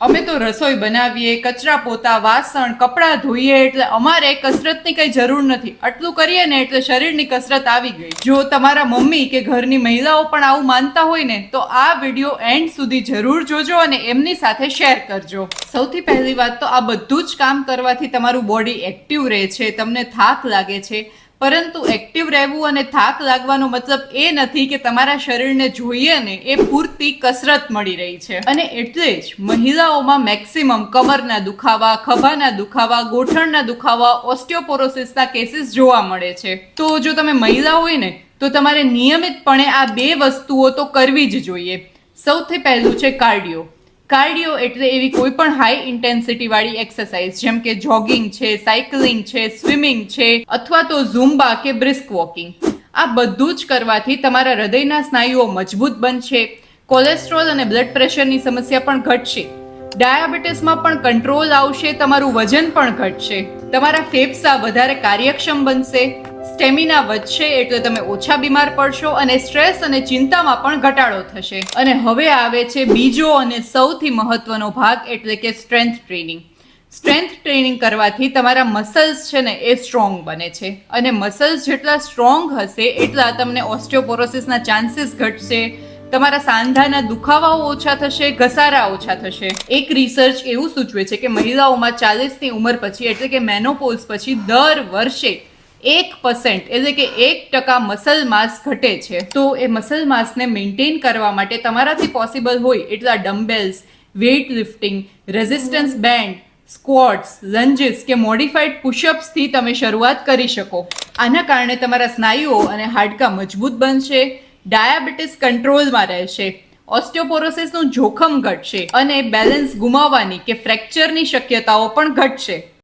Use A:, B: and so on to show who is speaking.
A: અમે તો રસોઈ બનાવીએ, કચરા પોતા, વાસણ, કપડાં ધોઈએ એટલે અમારે કસરતની કઈ જરૂર નથી. આટલું કરીએ ને એટલે શરીરની કસરત આવી ગઈ. જો તમારા મમ્મી કે ઘરની મહિલાઓ પણ આવું માનતા હોય ને તો આ વિડીયો એન્ડ સુધી જરૂર જોજો અને એમની સાથે શેર કરજો. સૌથી પહેલી વાત તો આ બધું જ કામ કરવાથી તમારું બોડી એક્ટિવ રહે છે, તમને થાક લાગે છે. પરંતુ એક્ટિવ રહેવું અને થાક લાગવાનો મતલબ એ નથી કે તમારા શરીરને જોઈએ ને એ પૂરતી કસરત મળી રહી છે. અને એટલે જ મહિલાઓમાં મેક્સિમમ કમરના દુખાવા, ખભાના દુખાવા, ગોઠણના દુખાવા, ઓસ્ટિયોપોરોસિસના કેસીસ જોવા મળે છે. તો જો તમે મહિલા હોય ને તો તમારે નિયમિતપણે આ બે વસ્તુઓ તો કરવી જ જોઈએ. સૌથી પહેલું છે કાર્ડિયો. કાર્ડિયો એટલે એવી કોઈ પણ હાઈ ઇન્ટેન્સિટી વાળી એક્સરસાઇઝ જેમ કે જોગિંગ છે, સાયકલિંગ છે, સ્વિમિંગ છે અથવા તો ઝુમ્બા કે બ્રિસ્ક વોકિંગ. આ બધું જ કરવાથી તમારા હૃદયના સ્નાયુઓ મજબૂત બનશે, કોલેસ્ટ્રોલ અને બ્લડ પ્રેશરની સમસ્યા પણ ઘટશે, ડાયાબિટીસમાં પણ કંટ્રોલ આવશે, તમારું વજન પણ ઘટશે, તમારા ફેફસા વધારે કાર્યક્ષમ બનશે, સ્ટેમિના વધશે એટલે તમે ઓછા બીમાર પડશો અને સ્ટ્રેસ અને ચિંતામાં પણ ઘટાડો થશે. અને હવે આવે છે બીજો અને સૌથી મહત્વનો ભાગ એટલે કે સ્ટ્રેન્થ ટ્રેનિંગ. સ્ટ્રેન્થ ટ્રેનિંગ કરવાથી તમારા મસલ્સ છે ને એ સ્ટ્રોંગ બને છે અને મસલ્સ જેટલા સ્ટ્રોંગ હશે એટલા તમને ઓસ્ટિયોપોરોસિસના ચાન્સીસ ઘટશે, તમારા સાંધાના દુખાવાઓ ઓછા થશે, ઘસારા ઓછા થશે. એક રિસર્ચ એવું સૂચવે છે કે મહિલાઓમાં 40ની ઉંમર પછી એટલે કે મેનોપોઝ પછી દર વર્ષે 1% એટલે કે 1% મસલ માસ ઘટે છે. તો એ મસલ માસને મેન્ટેન કરવા માટે તમારાથી પોસિબલ હોય એટલા dumbbells, weight lifting, resistance band, squats, lunges કે મોડિફાઈડ પુશઅપ્સ થી તમે શરૂઆત કરી શકો. આના કારણે તમારા સ્નાયુઓ અને હાડકાં મજબૂત બનશે, ડાયાબિટીસ કંટ્રોલમાં રહેશે, ઓસ્ટિયોપોરોસિસનું જોખમ ઘટશે અને બેલેન્સ ગુમાવવાની કે ફ્રેક્ચરની શક્યતાઓ પણ ઘટશે.